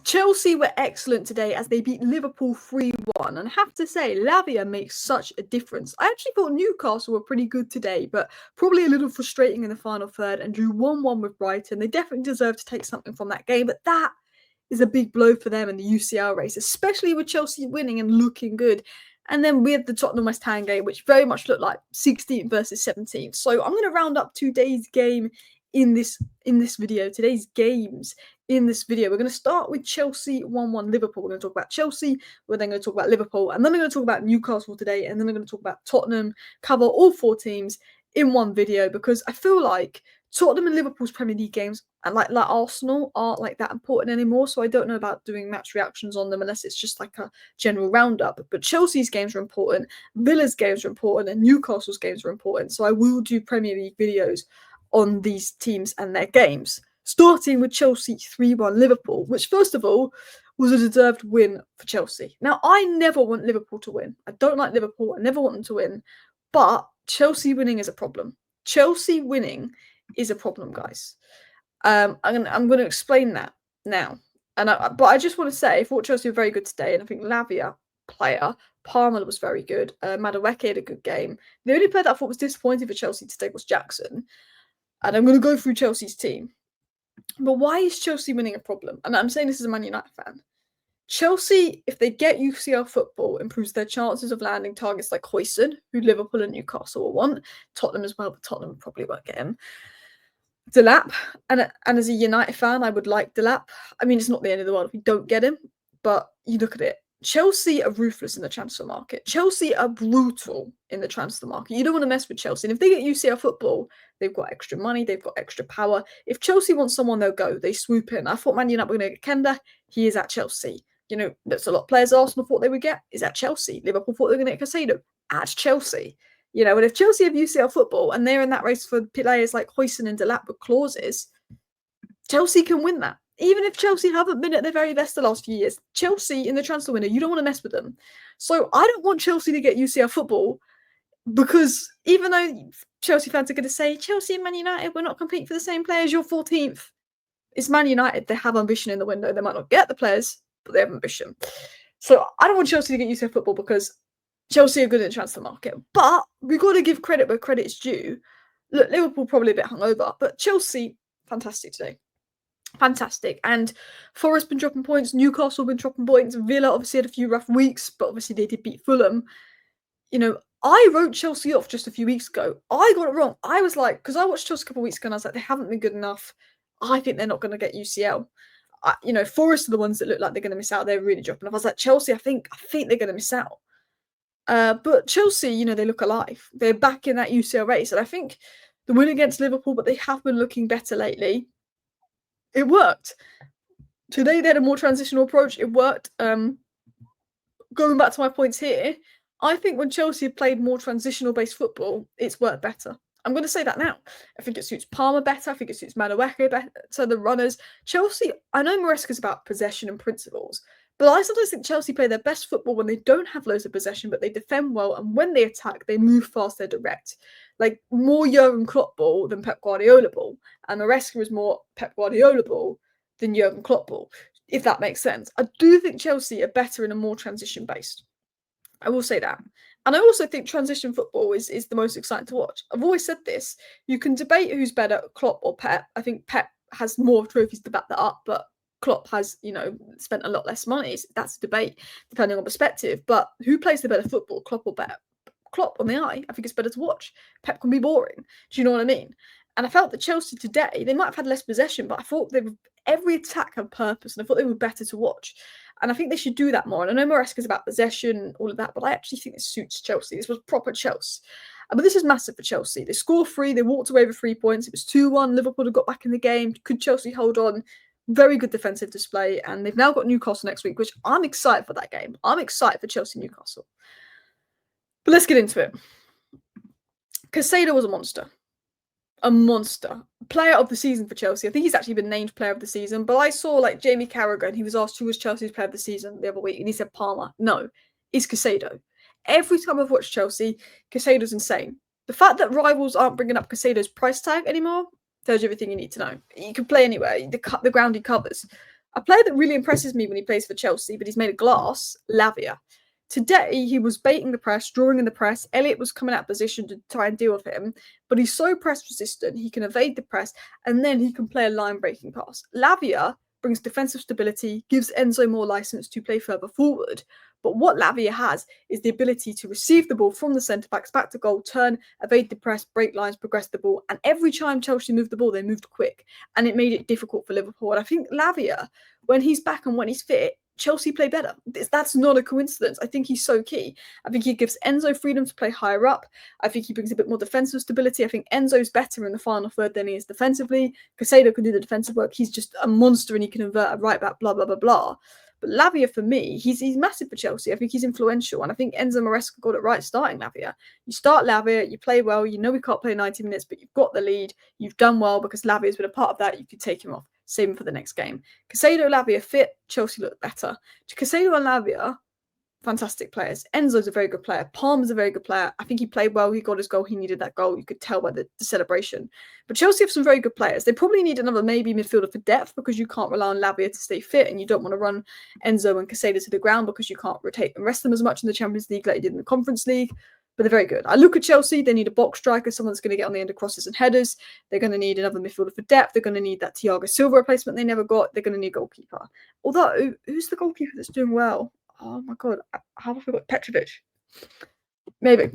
Chelsea were excellent today as they beat Liverpool 3-1. And I have to say, Lavia makes such a difference. I actually thought Newcastle were pretty good today, but probably a little frustrating in the final third and drew 1-1 with Brighton. They definitely deserve to take something from that game, but that is a big blow for them in the UCL race, especially with Chelsea winning and looking good. And then we have the Tottenham West Ham game, which very much looked like 16th versus 17th. So I'm going to round up today's game in this video, today's games in this video. We're going to start with Chelsea 1-1 Liverpool. We're going to talk about Chelsea, we're then going to talk about Liverpool, and then we're going to talk about Newcastle today, and then we're going to talk about Tottenham, cover all four teams in one video, because I feel like Tottenham and Liverpool's Premier League games, and like Arsenal, aren't like that important anymore, so I don't know about doing match reactions on them unless it's just like a general roundup. But Chelsea's games are important, Villa's games are important, and Newcastle's games are important, so I will do Premier League videos on these teams and their games. Starting with Chelsea 3-1 Liverpool, which first of all was a deserved win for Chelsea. Now, I never want Liverpool to win. I don't like Liverpool. I never want them to win. But Chelsea winning is a problem. Chelsea winning is a problem, guys. I'm going to explain that now. But I just want to say, I thought Chelsea were very good today, and I think Lavia, player, Palmer was very good. Madueke had a good game. The only player that I thought was disappointing for Chelsea today was Jackson. And I'm going to go through Chelsea's team. But why is Chelsea winning a problem? And I'm saying this as a Man United fan. Chelsea, if they get UCL Football, improves their chances of landing targets like Huijsen, who Liverpool and Newcastle will want. Tottenham as well, but Tottenham probably won't get him. Delap, and as a United fan, I would like Delap. I mean, it's not the end of the world if we don't get him, but you look at it. Chelsea are ruthless in the transfer market. Chelsea are brutal in the transfer market. You don't want to mess with Chelsea. And if they get UCL Football, they've got extra money, they've got extra power. If Chelsea wants someone, they'll go. They swoop in. I thought Man United were going to get Kenda. He is at Chelsea. You know, there's a lot of players Arsenal thought they would get. Is at Chelsea. Liverpool thought they were going to get Casado. At Chelsea. You know, and if Chelsea have UCL Football and they're in that race for players like Huijsen and Delap with clauses, Chelsea can win that. Even if Chelsea haven't been at their very best the last few years, Chelsea in the transfer window, you don't want to mess with them. So I don't want Chelsea to get UCL Football, because even though Chelsea fans are going to say, Chelsea and Man United, we're not competing for the same players, you're 14th. It's Man United, they have ambition in the window. They might not get the players, but they have ambition. So I don't want Chelsea to get UCL Football because Chelsea are good in the transfer market. But we've got to give credit where credit is due. Look, Liverpool probably a bit hungover, but Chelsea, fantastic today. Fantastic. And Forest been dropping points, Newcastle been dropping points, Villa obviously had a few rough weeks, but obviously they did beat Fulham. You know, I wrote Chelsea off just a few weeks ago. I got it wrong. I was like, because I watched Chelsea a couple of weeks ago and I was like, they haven't been good enough. I think they're not going to get UCL. You know, Forest are the ones that look like they're going to miss out. They're really dropping off. I was like, Chelsea, I think they're going to miss out. But Chelsea, you know, they look alive. They're back in that UCL race. And I think the win against Liverpool, but they have been looking better lately. It worked. Today they had a more transitional approach. It worked. Going back to my points here, I think when Chelsea have played more transitional-based football, it's worked better. I'm going to say that now. I think it suits Palmer better. I think it suits Madueke better, the runners. Chelsea, I know Maresca's about possession and principles, but I sometimes think Chelsea play their best football when they don't have loads of possession, but they defend well, and when they attack, they move fast, they're direct. Like, more Jurgen Klopp ball than Pep Guardiola ball, and Maresca is more Pep Guardiola ball than Jurgen Klopp ball, if that makes sense. I do think Chelsea are better in a more transition-based. I will say that. And I also think transition football is the most exciting to watch. I've always said this. You can debate who's better, Klopp or Pep. I think Pep has more trophies to back that up, but Klopp has, you know, spent a lot less money. That's a debate, depending on perspective. But who plays the better football, Klopp or Pep? Klopp on the eye. I think it's better to watch. Pep can be boring. Do you know what I mean? And I felt that Chelsea today, they might have had less possession, but I thought every attack had purpose, and I thought they were better to watch. And I think they should do that more. And I know Maresca's about possession, all of that, but I actually think this suits Chelsea. This was proper Chelsea. But this is massive for Chelsea. They scored 3, they walked away with 3 points. It was 2-1. Liverpool had got back in the game. Could Chelsea hold on? Very good defensive display. And they've now got Newcastle next week, which I'm excited for that game. I'm excited for Chelsea-Newcastle. But let's get into it. Casado was a monster. A monster. Player of the season for Chelsea. I think he's actually been named player of the season, but I saw like Jamie Carragher and he was asked who was Chelsea's player of the season the other week and he said Palmer. No, it's Casado. Every time I've watched Chelsea, Casado's insane. The fact that rivals aren't bringing up Casado's price tag anymore tells you everything you need to know. He can play anywhere. The ground he covers. A player that really impresses me when he plays for Chelsea, but he's made of glass, Lavia. Today, he was baiting the press, drawing in the press. Elliott was coming out of position to try and deal with him, but he's so press resistant, he can evade the press, and then he can play a line-breaking pass. Lavia brings defensive stability, gives Enzo more license to play further forward. But what Lavia has is the ability to receive the ball from the centre-backs back to goal, turn, evade the press, break lines, progress the ball. And every time Chelsea moved the ball, they moved quick. And it made it difficult for Liverpool. And I think Lavia, when he's back and when he's fit, Chelsea play better. That's not a coincidence. I think he's so key. I think he gives Enzo freedom to play higher up. I think he brings a bit more defensive stability. I think Enzo's better in the final third than he is defensively. Casado can do the defensive work. He's just a monster and he can invert a right back, blah, blah, blah, blah. But Lavia, for me, he's massive for Chelsea. I think he's influential. And I think Enzo Maresca got it right starting Lavia. You start Lavia, you play well. You know we can't play 90 minutes, but you've got the lead. You've done well because Lavia's been a part of that. You could take him off. Save him for the next game. Casado, Lavia fit. Chelsea looked better. Casado and Lavia, fantastic players. Enzo's a very good player. Palmer's a very good player. I think he played well. He got his goal. He needed that goal. You could tell by the celebration. But Chelsea have some very good players. They probably need another maybe midfielder for depth because you can't rely on Lavia to stay fit and you don't want to run Enzo and Casado to the ground because you can't rotate and rest them as much in the Champions League like you did in the Conference League. But they're very good. I look at Chelsea, they need a box striker, someone that's going to get on the end of crosses and headers. They're going to need another midfielder for depth. They're going to need that Thiago Silva replacement they never got. They're going to need a goalkeeper. Although, who's the goalkeeper that's doing well? Oh my God, how have I forgot? Petrovic. Maybe.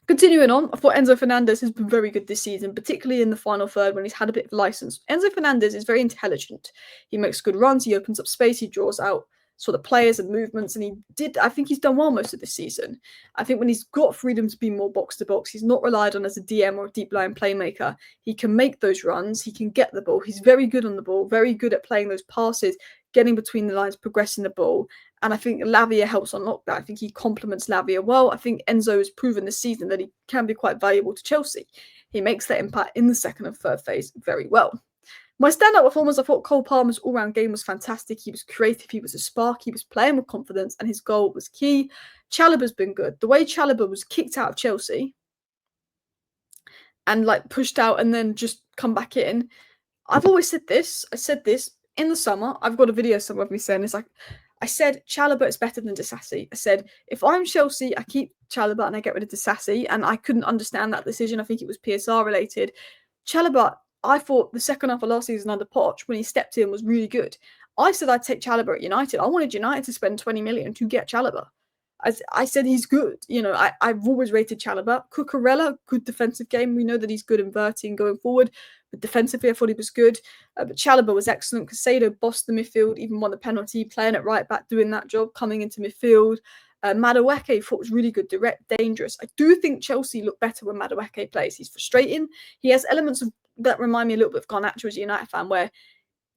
Continuing on, I thought Enzo Fernandez has been very good this season, particularly in the final third when he's had a bit of license. Enzo Fernandez is very intelligent. He makes good runs, he opens up space, he draws out sort of players and movements, and I think he's done well most of this season. I think when he's got freedom to be more box to box, he's not relied on as a DM or a deep line playmaker. He can make those runs, he can get the ball, he's very good on the ball, very good at playing those passes, getting between the lines, progressing the ball. And I think Lavia helps unlock that. I think he complements Lavia well. I think Enzo has proven this season that he can be quite valuable to Chelsea. He makes that impact in the second and third phase very well. My standout performers, I thought Cole Palmer's all-round game was fantastic. He was creative, he was a spark, he was playing with confidence, and his goal was key. Chalobah's been good. The way Chalobah was kicked out of Chelsea and pushed out and then just come back in. I've always said this. I said this in the summer. I've got a video somewhere of me saying this. I said Chalobah is better than Disasi. I said if I'm Chelsea, I keep Chalobah and I get rid of Disasi, and I couldn't understand that decision. I think it was PSR related. Chalobah, I thought the second half of last season under Poch, when he stepped in, was really good. I said I'd take Chalobah at United. I wanted United to spend 20 million to get Chalobah. I said he's good. I've always rated Chalobah. Cucurella, good defensive game. We know that he's good inverting going forward. But defensively, I thought he was good. But Chalobah was excellent. Casado bossed the midfield, even won the penalty, playing at right back, doing that job, coming into midfield. Madueke thought was really good, direct, dangerous. I do think Chelsea look better when Madueke plays. He's frustrating. He has elements that remind me a little bit of Garnacho as a United fan, where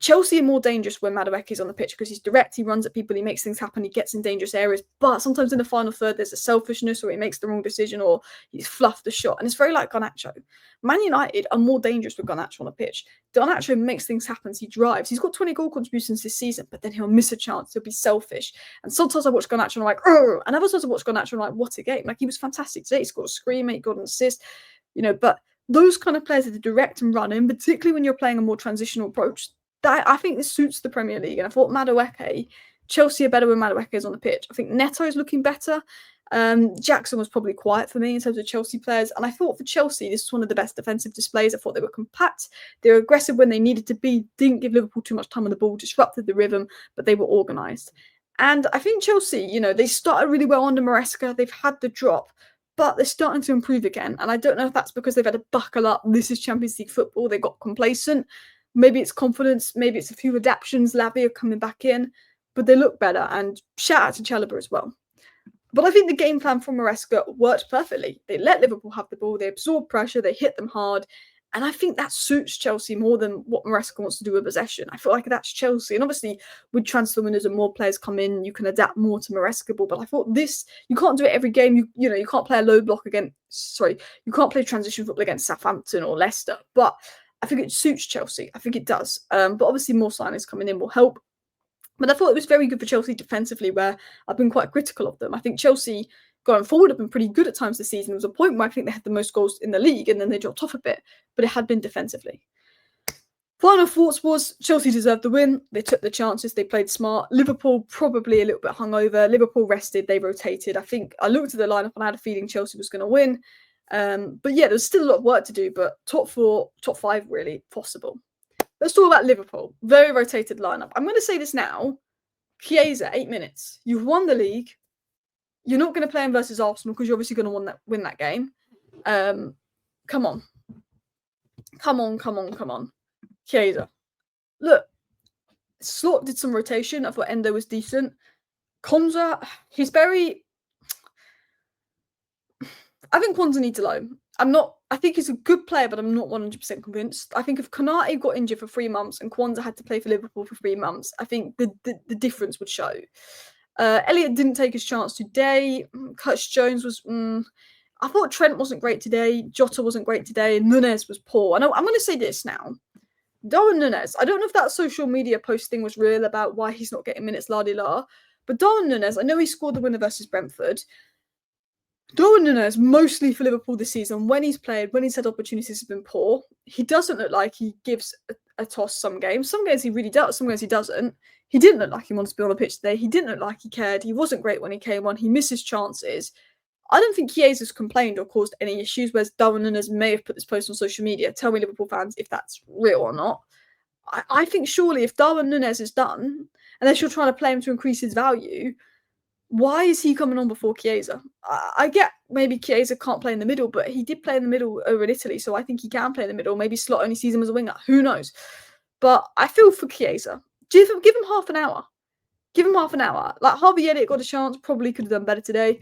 Chelsea are more dangerous when Madueke's on the pitch because he's direct, he runs at people, he makes things happen, he gets in dangerous areas. But sometimes in the final third, there's a selfishness or he makes the wrong decision or he's fluffed the shot. And it's very like Garnacho. Man United are more dangerous with Garnacho on the pitch. Garnacho makes things happen, he drives. He's got 20 goal contributions this season, but then he'll miss a chance, he'll be selfish. And sometimes I watch Garnacho and I'm like, oh, and other times I watch Garnacho and I'm like, what a game. He was fantastic today. He scored a screamer, he got an assist, but those kind of players that are direct and running, particularly when you're playing a more transitional approach, I think this suits the Premier League. And I thought Madueke, Chelsea are better when Madueke is on the pitch. I think Neto is looking better. Jackson was probably quiet for me in terms of Chelsea players. And I thought for Chelsea, this was one of the best defensive displays. I thought they were compact. They were aggressive when they needed to be, didn't give Liverpool too much time on the ball, disrupted the rhythm, but they were organised. And I think Chelsea, they started really well under Maresca. They've had the drop, but they're starting to improve again. And I don't know if that's because they've had to buckle up. This is Champions League football. They got complacent. Maybe it's confidence, maybe it's a few adaptations, Lavia coming back in, but they look better. And shout out to Chalobah as well. But I think the game plan from Maresca worked perfectly. They let Liverpool have the ball, they absorb pressure, they hit them hard. And I think that suits Chelsea more than what Maresca wants to do with possession. I feel like that's Chelsea. And obviously, with transfer windows and more players come in, you can adapt more to Maresca ball. But I thought you can't do it every game. You can't play a low block you can't play transition football against Southampton or Leicester. But I think it suits Chelsea. I think it does. But obviously more signings coming in will help. But I thought it was very good for Chelsea defensively, where I've been quite critical of them. I think Chelsea going forward have been pretty good at times this season. There was a point where I think they had the most goals in the league and then they dropped off a bit, but it had been defensively. Final thoughts was Chelsea deserved the win. They took the chances. They played smart. Liverpool probably a little bit hungover. Liverpool rested. They rotated. I think I looked at the lineup and I had a feeling Chelsea was going to win. But yeah, there's still a lot of work to do. But top 4, top 5, really possible. Let's talk about Liverpool. Very rotated lineup. I'm going to say this now. Chiesa, 8 minutes. You've won the league. You're not going to play him versus Arsenal because you're obviously going to win that game. Come on. Chiesa. Look, Slot did some rotation. I thought Endo was decent. Konza, he's very... I think Konza needs a loan. I think he's a good player, but I'm not 100% convinced. I think if Konate got injured for 3 months and Kwanzaa had to play for Liverpool for 3 months, I think the difference would show. Elliott didn't take his chance today. Curtis Jones was... I thought Trent wasn't great today. Jota wasn't great today. Nunes was poor. I'm going to say this now. Darwin Nunes, I don't know if that social media posting was real about why he's not getting minutes, la-di-la, but Darwin Nunes, I know he scored the winner versus Brentford. Darwin Nunes, mostly for Liverpool this season, when he's played, when he's had opportunities, has been poor. He doesn't look like he gives a toss some games. Some games he really does, some games he doesn't. He didn't look like he wanted to be on the pitch today. He didn't look like he cared. He wasn't great when he came on. He misses chances. I don't think Chiesa's complained or caused any issues, whereas Darwin Nunes may have put this post on social media. Tell me, Liverpool fans, if that's real or not. I think surely if Darwin Nunes is done, unless you're trying to play him to increase his value, why is he coming on before Chiesa? I get maybe Chiesa can't play in the middle, but he did play in the middle over in Italy, so I think he can play in the middle. Maybe Slot only sees him as a winger. Who knows? But I feel for Chiesa. Give him half an hour. Give him half an hour. Like, Harvey Elliott got a chance, probably could have done better today.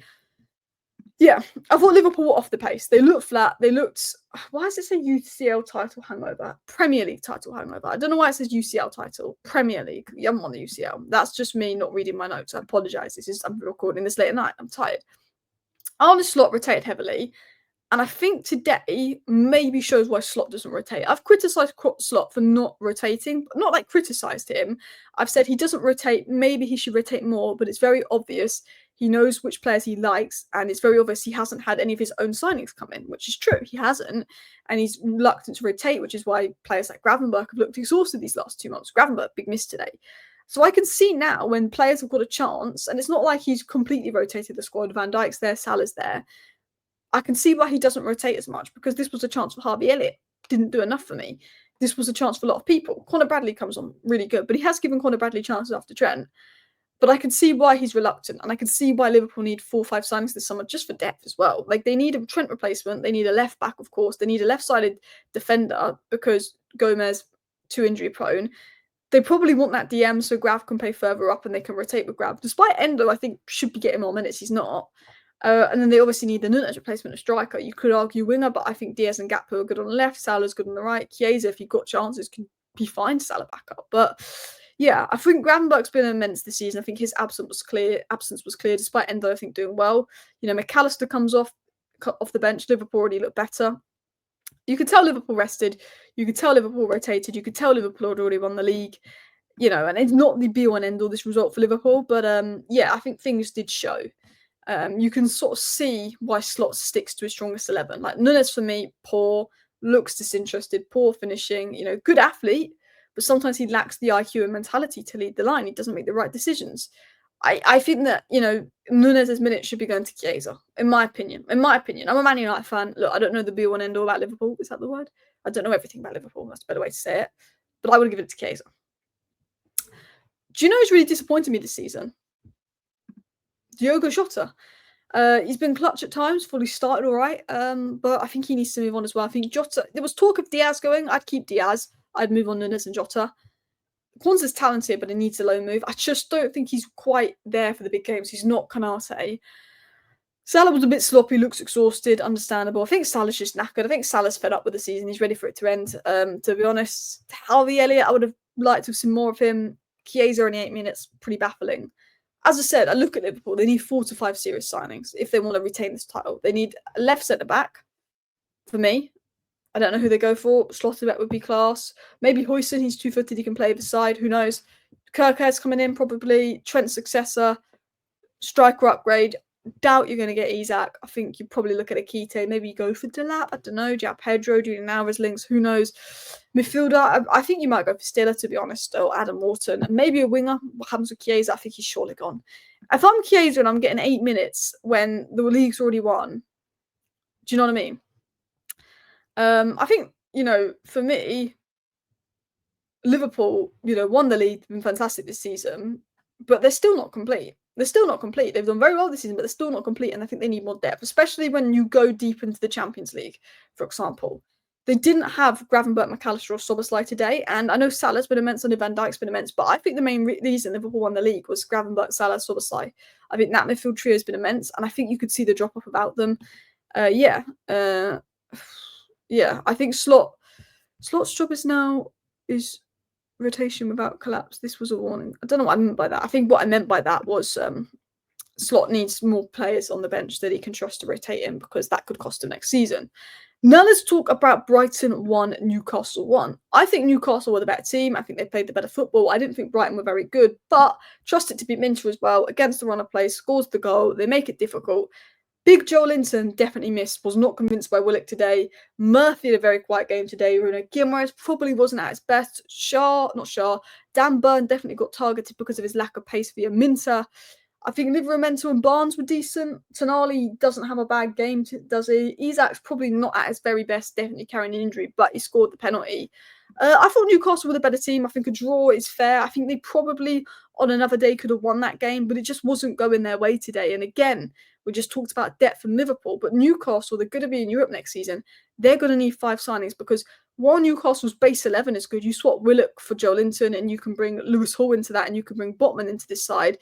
Yeah, I thought Liverpool were off the pace. They looked flat. They looked... Why does it say UCL title hangover? Premier League title hangover. I don't know why it says UCL title. Premier League. You haven't won the UCL. That's just me not reading my notes. I apologise. I'm recording this late at night. I'm tired. Arne Slot rotated heavily. And I think today maybe shows why Slot doesn't rotate. I've criticised Slot for not rotating, but not like criticised him. I've said he doesn't rotate. Maybe he should rotate more, but it's very obvious. He knows which players he likes, and it's very obvious he hasn't had any of his own signings come in, which is true. He hasn't, and he's reluctant to rotate, which is why players like Gravenberch have looked exhausted these last 2 months. Gravenberch, big miss today. So I can see now when players have got a chance, and it's not like he's completely rotated the squad. Van Dijk's there, Salah's there. I can see why he doesn't rotate as much, because this was a chance for Harvey Elliott. Didn't do enough for me. This was a chance for a lot of people. Conor Bradley comes on really good, but he has given Conor Bradley chances after Trent. But I can see why he's reluctant, and I can see why Liverpool need 4 or 5 signings this summer just for depth as well. Like, they need a Trent replacement. They need a left back, of course. They need a left-sided defender because Gomez too injury prone. They probably want that DM so Grav can play further up and they can rotate with Grav. Despite Endo, I think, should be getting more minutes. He's not. And then they obviously need the Nunes replacement of striker. You could argue winger, but I think Diaz and Gakpo are good on the left. Salah's good on the right. Chiesa, if he got chances, can be fine to Salah back up. But yeah, I think Gravenberch's been immense this season. I think his absence was clear, despite Endo, I think, doing well. You know, McAllister comes off the bench. Liverpool already looked better. You could tell Liverpool rested. You could tell Liverpool rotated. You could tell Liverpool had already won the league. You know, and it's not the be-all and end-all, this result for Liverpool. But yeah, I think things did show. You can sort of see why Slot sticks to his strongest 11. Like, Nunes, for me, poor, looks disinterested, poor finishing, you know, good athlete, but sometimes he lacks the IQ and mentality to lead the line. He doesn't make the right decisions. I think that, you know, Nunes' minutes should be going to Chiesa, in my opinion. I'm a Man United fan. Look, I don't know the be-all and end-all about Liverpool. Is that the word? I don't know everything about Liverpool. That's a better way to say it. But I would give it to Chiesa. Do you know who's really disappointed me this season? Diogo Jota. He's been clutch at times, fully started all right, but I think he needs to move on as well. I think Jota, there was talk of Diaz going. I'd keep Diaz. I'd move on Nunes and Jota. Kwanzaa's talented, but he needs a low move. I just don't think he's quite there for the big games. He's not Konate. Salah was a bit sloppy, looks exhausted, understandable. I think Salah's just knackered. I think Salah's fed up with the season. He's ready for it to end. To be honest, Harvey Elliott, I would have liked to have seen more of him. Chiesa only 8 minutes, pretty baffling. As I said, I look at Liverpool. They need 4 to 5 serious signings if they want to retain this title. They need a left centre-back, for me. I don't know who they go for. Slotterbeck would be class. Maybe Huijsen, he's 2-footed, he can play either side. Who knows? Kirkhead's coming in, probably. Trent's successor. Striker upgrade. doubt you're going to get Isak. I think you probably look at Akite. Maybe you go for Delap. I don't know. Jao Pedro, Julian Alvarez links. Who knows? Midfielder, I think you might go for Stiller, to be honest, or Adam Wharton. And maybe a winger. What happens with Chiesa? I think he's surely gone. If I'm Chiesa and I'm getting 8 minutes when the league's already won, do you know what I mean? I think, for me, Liverpool, won the league, been fantastic this season, but they're still not complete. They're still not complete. They've done very well this season, but they're still not complete, and I think they need more depth, especially when you go deep into the Champions League, for example. They didn't have Gravenberch, McAllister, or Szoboszlai today, and I know Salah's been immense and Van Dijk's been immense, but I think the main reason Liverpool won the league was Gravenberch, Salah, Szoboszlai. I think that midfield trio has been immense, and I think you could see the drop-off about them. I think Slot's job is rotation without collapse. This was a warning. I don't know what I meant by that. I think what I meant by that was Slot needs more players on the bench that he can trust to rotate in, because that could cost him next season. Now let's talk about Brighton 1, Newcastle 1. I think Newcastle were the better team. I think they played the better football. I didn't think Brighton were very good, but trusted to beat Minter as well. Against the run of play, scores the goal. They make it difficult. Big Joe Linton definitely missed, was not convinced by Willock today. Murphy had a very quiet game today. Bruno Guimaraes probably wasn't at his best. Dan Burn definitely got targeted because of his lack of pace via Minter. I think Livramento and Barnes were decent. Tonali doesn't have a bad game, does he? Isak's probably not at his very best, definitely carrying an injury, but he scored the penalty. I thought Newcastle were the better team. I think a draw is fair. I think they probably, on another day, could have won that game, but it just wasn't going their way today. And again, we just talked about depth from Liverpool, but Newcastle, they're going to be in Europe next season. They're going to need 5 signings, because while Newcastle's base 11 is good, you swap Willock for Joe Linton, and you can bring Lewis Hall into that, and you can bring Botman into this side,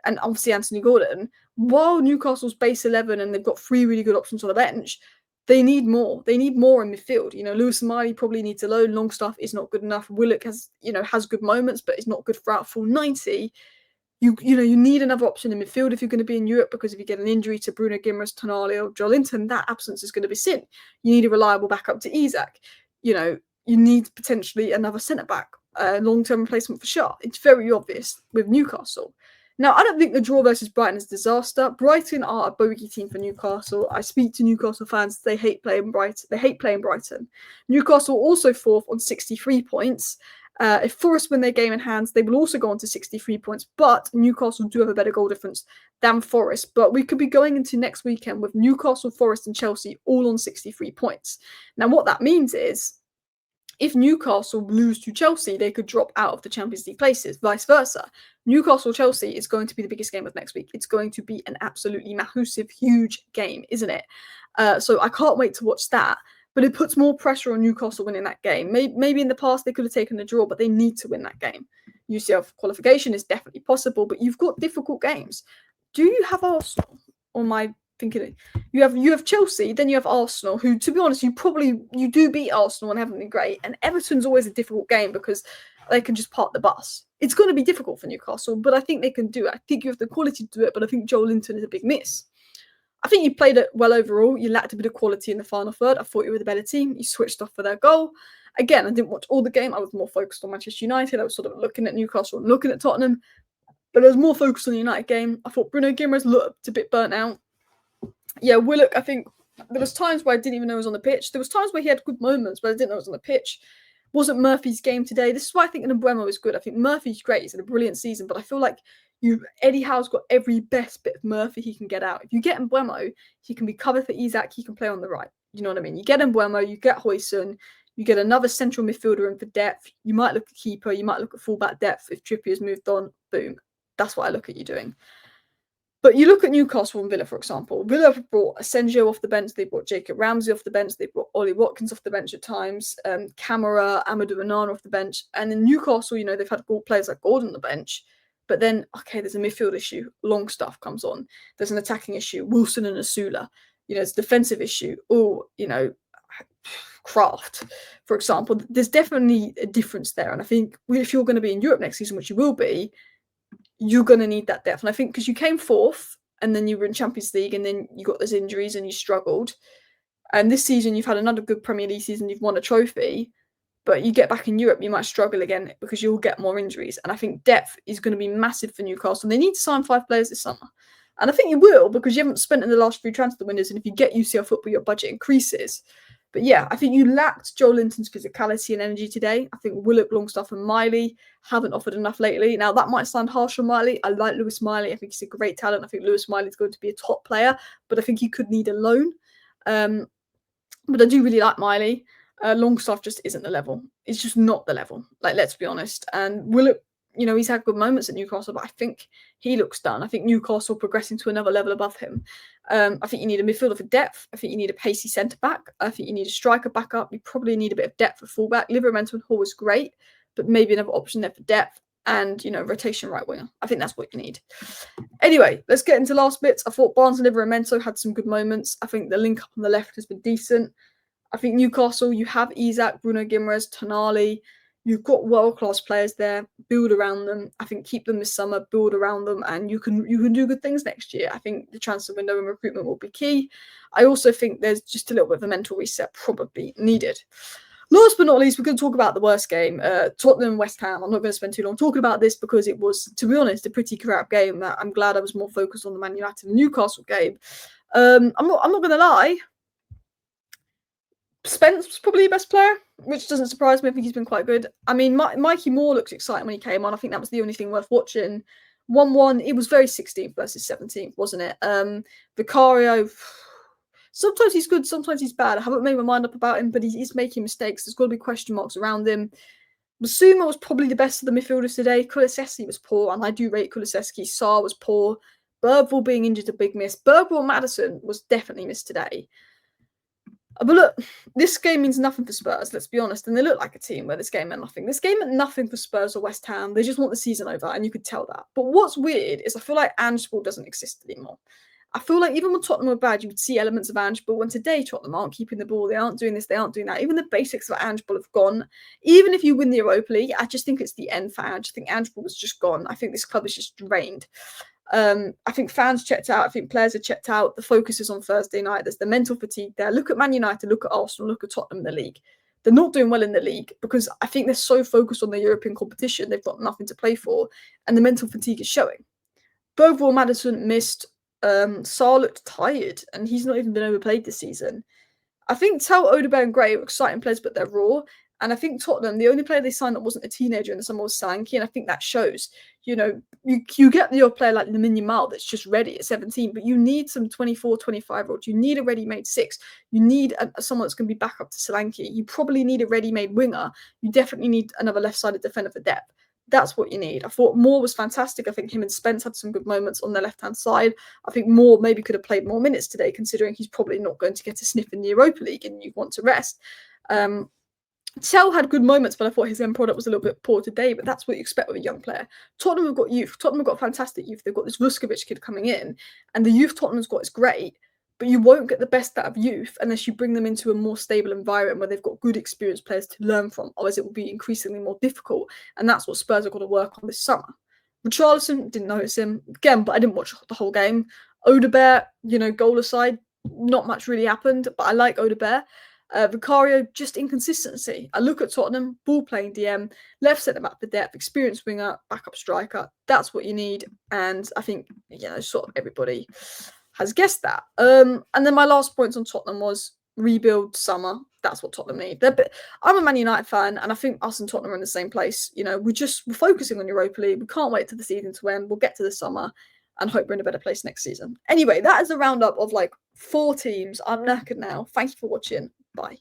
and obviously Anthony Gordon. While Newcastle's base 11 and they've got 3 really good options on the bench, they need more. They need more in midfield. Lewis Miley probably needs a loan. Longstaff is not good enough. Willock has good moments, but is not good throughout full 90. You need another option in midfield if you're going to be in Europe, because if you get an injury to Bruno Guimaraes, Tonali, or Joe Linton, that absence is going to be sin. You need a reliable backup to Isak. You need potentially another centre-back, long-term replacement for Shaw. It's very obvious with Newcastle. Now, I don't think the draw versus Brighton is a disaster. Brighton are a bogey team for Newcastle. I speak to Newcastle fans. They hate playing Brighton. Newcastle also 4th on 63 points. If Forest win their game in hand, they will also go on to 63 points. But Newcastle do have a better goal difference than Forest. But we could be going into next weekend with Newcastle, Forest, and Chelsea all on 63 points. Now, what that means is, if Newcastle lose to Chelsea, they could drop out of the Champions League places, vice versa. Newcastle-Chelsea is going to be the biggest game of next week. It's going to be an absolutely massive, huge game, isn't it? So I can't wait to watch that. But it puts more pressure on Newcastle winning that game. Maybe in the past they could have taken the draw, but they need to win that game. UCL qualification is definitely possible, but you've got difficult games. Do you have Arsenal? Or am I thinking you have Chelsea, then you have Arsenal, who, to be honest, you do beat Arsenal and haven't been great. And Everton's always a difficult game because they can just park the bus. It's going to be difficult for Newcastle, but I think they can do it. I think you have the quality to do it, but I think Joe Linton is a big miss. I think you played it well overall. You lacked a bit of quality in the final third. I thought you were the better team. You switched off for their goal. Again, I didn't watch all the game. I was more focused on Manchester United. I was sort of looking at Newcastle and looking at Tottenham, but I was more focused on the United game. I thought Bruno Guimaraes looked a bit burnt out. Yeah, Willock, I think there was times where I didn't even know he was on the pitch. There was times where he had good moments, but I didn't know he was on the pitch. Wasn't Murphy's game today. This is why I think Mbeumo is good. I think Murphy's great. He's had a brilliant season, but I feel like Eddie Howe's got every best bit of Murphy he can get out. If you get Mbeumo, he can be covered for Isak. He can play on the right. You know what I mean? You get Mbeumo, you get Højsund, you get another central midfielder in for depth. You might look at keeper. You might look at fullback depth. If Trippier's moved on, boom. That's what I look at you doing. But you look at Newcastle and Villa, for example. Villa have brought Asensio off the bench. They brought Jacob Ramsey off the bench. They brought Ollie Watkins off the bench at times. Camara, Amadou Onana off the bench. And in Newcastle, they've had players like Gordon on the bench. But then, okay, there's a midfield issue. Longstaff comes on. There's an attacking issue. Wilson and ECILA. There's a defensive issue. Kraft, for example. There's definitely a difference there. And I think if you're going to be in Europe next season, which you will be, you're going to need that depth. And I think because you came 4th and then you were in Champions League and then you got those injuries and you struggled. And this season you've had another good Premier League season. You've won a trophy. But you get back in Europe, you might struggle again because you'll get more injuries. And I think depth is going to be massive for Newcastle. They need to sign 5 players this summer. And I think you will, because you haven't spent in the last 3 transfer windows, and if you get UCL Football, your budget increases. But yeah, I think you lacked Joe Linton's physicality and energy today. I think Willock, Longstaff and Miley haven't offered enough lately. Now, that might sound harsh on Miley. I like Lewis Miley. I think he's a great talent. I think Lewis Miley's going to be a top player, but I think he could need a loan. But I do really like Miley. Longstaff just isn't the level. It's just not the level. Like, let's be honest. And Willock, he's had good moments at Newcastle, but I think he looks done. I think Newcastle progressing to another level above him. I think you need a midfielder for depth. I think you need a pacey centre-back. I think you need a striker backup. You probably need a bit of depth for fullback. Livramento and Hall was great, but maybe another option there for depth and, rotation right winger. I think that's what you need. Anyway, let's get into last bits. I thought Barnes and Livramento had some good moments. I think the link up on the left has been decent. I think Newcastle, you have Isak, Bruno Guimaraes, Tonali. You've got world-class players there. Build around them. I think keep them this summer, build around them, and you can do good things next year. I think the transfer window and recruitment will be key. I also think there's just a little bit of a mental reset probably needed. Last but not least, we're going to talk about the worst game, Tottenham and West Ham. I'm not going to spend too long talking about this because it was, to be honest, a pretty crap game. I'm glad I was more focused on the Man United and Newcastle game. I'm not going to lie. Spence was probably the best player, which doesn't surprise me. I think he's been quite good. I mean, Mikey Moore looks exciting when he came on. I think that was the only thing worth watching. 1-1, it was very 16th versus 17th, wasn't it? Vicario, sometimes he's good, sometimes he's bad. I haven't made my mind up about him, but he's making mistakes. There's got to be question marks around him. Basuma was probably the best of the midfielders today. Kulusevski was poor, and I do rate Kulusevski. Sarr was poor. Bergvall being injured, a big miss. Bergvall and Maddison was definitely missed today. But look, this game means nothing for Spurs, let's be honest. And they look like a team where this game meant nothing. This game meant nothing for Spurs or West Ham. They just want the season over, and you could tell that. But what's weird is I feel like Ange ball doesn't exist anymore. I feel like even when Tottenham were bad, you would see elements of Ange ball. When today Tottenham aren't keeping the ball, they aren't doing this, they aren't doing that. Even the basics of Ange ball have gone. Even if you win the Europa League, I just think it's the end for Ange. I think Ange ball was just gone. I think this club is just drained. I think fans checked out. I think players are checked out. The focus is on Thursday night. There's the mental fatigue there. Look at Man United, look at Arsenal, look at Tottenham in the league. They're not doing well in the league because I think they're so focused on the European competition. They've got nothing to play for, and the mental fatigue is showing. Overall, Maddison missed. Sarr looked tired, and he's not even been overplayed this season. I think Tel, Odegaard and Gray are exciting players, but they're raw. And I think Tottenham, the only player they signed that wasn't a teenager in the summer was Solanke, and I think that shows. You get your player like Lamine Yamal that's just ready at 17, but you need some 24, 25-year-olds. You need a ready-made 6. You need someone that's going to be back up to Solanke. You probably need a ready-made winger. You definitely need another left-sided defender for depth. That's what you need. I thought Moore was fantastic. I think him and Spence had some good moments on the left-hand side. I think Moore maybe could have played more minutes today, considering he's probably not going to get a sniff in the Europa League and you want to rest. Tel had good moments, but I thought his end product was a little bit poor today, but that's what you expect with a young player. Tottenham have got youth. Tottenham have got fantastic youth. They've got this Vuskovic kid coming in, and the youth Tottenham's got is great, but you won't get the best out of youth unless you bring them into a more stable environment where they've got good experienced players to learn from, otherwise it will be increasingly more difficult, and that's what Spurs have got to work on this summer. Richarlison, didn't notice him, again, but I didn't watch the whole game. Odegaard, goal aside, not much really happened, but I like Odegaard. Vicario, just inconsistency. I look at Tottenham, ball playing DM, left centre back for depth, experienced winger, backup striker. That's what you need, and I think sort of everybody has guessed that. And then my last points on Tottenham was rebuild summer. That's what Tottenham need. I'm a Man United fan, and I think us and Tottenham are in the same place. We're focusing on Europa League. We can't wait till the season to end. We'll get to the summer and hope we're in a better place next season. Anyway, that is a roundup of 4 teams. I'm knackered now. Thank you for watching. Bye.